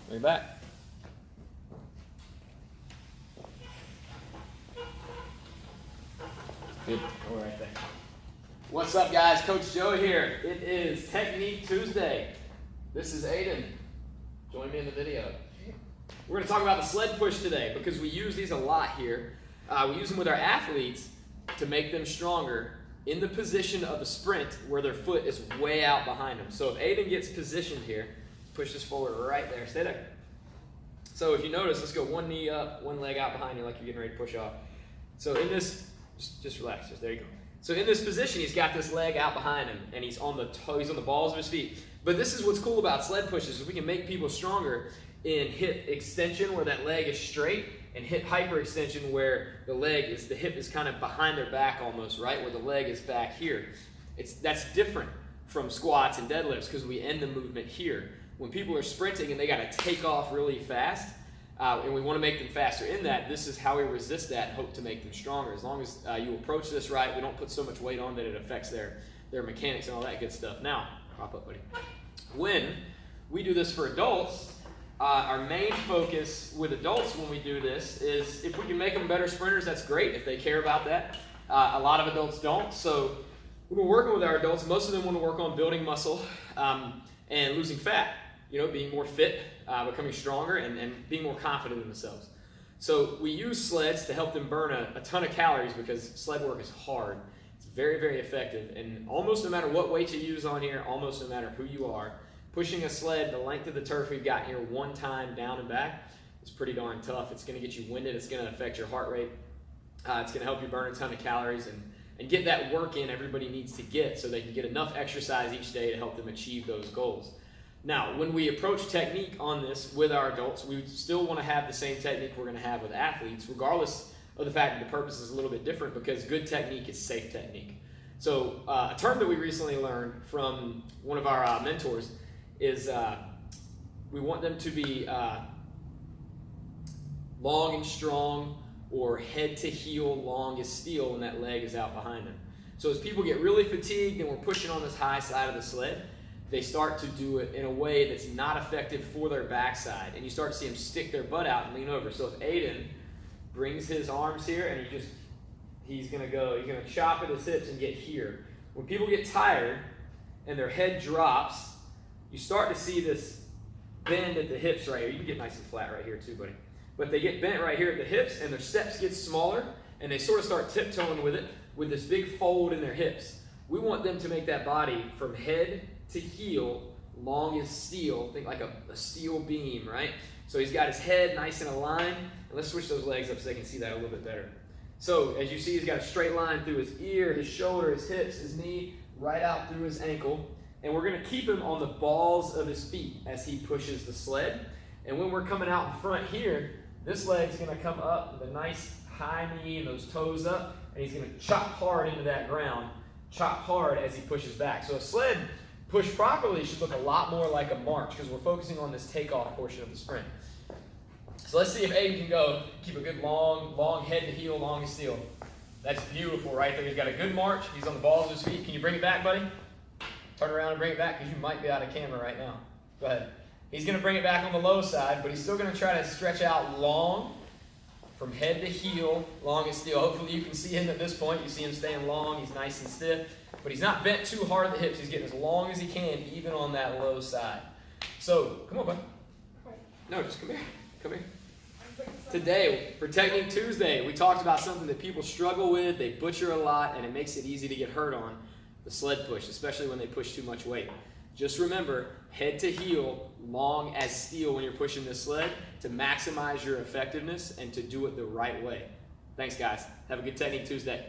Bring it back. Good. All right there. What's up, guys? Coach Joe here. It is Technique Tuesday. This is Aiden. Join me in the video. We're going to talk about the sled push today because we use these a lot here. We use them with our athletes to make them stronger in the position of a sprint where their foot is way out behind them. So if Aiden gets positioned here, push this forward right there. Stay there. So if you notice, let's go one knee up, one leg out behind you like you're getting ready to push off. So in this, just relax, there you go. So in this position, he's got this leg out behind him, and he's on the balls of his feet. But this is what's cool about sled pushes, is we can make people stronger in hip extension where that leg is straight, and hip hyperextension where the hip is kind of behind their back almost, right? Where the leg is back here. That's different from squats and deadlifts because we end the movement here. When people are sprinting and they got to take off really fast, and we want to make them faster in that, this is how we resist that and hope to make them stronger. As long as you approach this right, we don't put so much weight on that it affects their mechanics and all that good stuff. Now, hop up, buddy. When we do this for adults, our main focus with adults when we do this is if we can make them better sprinters, that's great if they care about that. A lot of adults don't. So when we're working with our adults, most of them want to work on building muscle and losing fat, being more fit, becoming stronger, and being more confident in themselves. So we use sleds to help them burn a ton of calories because sled work is hard. It's very, very effective. And almost no matter what weight you use on here, almost no matter who you are, pushing a sled the length of the turf we've got here one time down and back is pretty darn tough. It's going to get you winded. It's going to affect your heart rate. It's going to help you burn a ton of calories and get that work in everybody needs to get so they can get enough exercise each day to help them achieve those goals. Now, when we approach technique on this with our adults, we still want to have the same technique we're going to have with athletes, regardless of the fact that the purpose is a little bit different because good technique is safe technique. So a term that we recently learned from one of our mentors is we want them to be long and strong or head to heel long as steel when that leg is out behind them. So as people get really fatigued and we're pushing on this high side of the sled, they start to do it in a way that's not effective for their backside. And you start to see them stick their butt out and lean over. So if Aiden brings his arms here and he's gonna chop at his hips and get here. When people get tired and their head drops, you start to see this bend at the hips right here. You can get nice and flat right here too, buddy. But they get bent right here at the hips and their steps get smaller and they sort of start tiptoeing with it with this big fold in their hips. We want them to make that body from head to heel long as steel. Think like a steel beam, right? So he's got his head nice and aligned. And let's switch those legs up so they can see that a little bit better. So as you see, he's got a straight line through his ear, his shoulder, his hips, his knee, right out through his ankle. And we're going to keep him on the balls of his feet as he pushes the sled. And when we're coming out in front here, this leg's going to come up with a nice high knee and those toes up. And he's going to chop hard into that ground, chop hard as he pushes back. So a sled push properly should look a lot more like a march because we're focusing on this takeoff portion of the sprint. So let's see if Aiden can go keep a good long head to heel, long as steel. That's beautiful right there. He's got a good march. He's on the balls of his feet. Can you bring it back, buddy? Turn around and bring it back because you might be out of camera right now. Go ahead. He's going to bring it back on the low side, but he's still going to try to stretch out long from head to heel, long as steel. Hopefully you can see him at this point. You see him staying long. He's nice and stiff. But he's not bent too hard at the hips. He's getting as long as he can, even on that low side. So, come on, bud. No, just come here. Come here. Today, for Technique Tuesday, we talked about something that people struggle with, they butcher a lot, and it makes it easy to get hurt on, the sled push, especially when they push too much weight. Just remember, head to heel, long as steel when you're pushing this sled to maximize your effectiveness and to do it the right way. Thanks, guys. Have a good Technique Tuesday.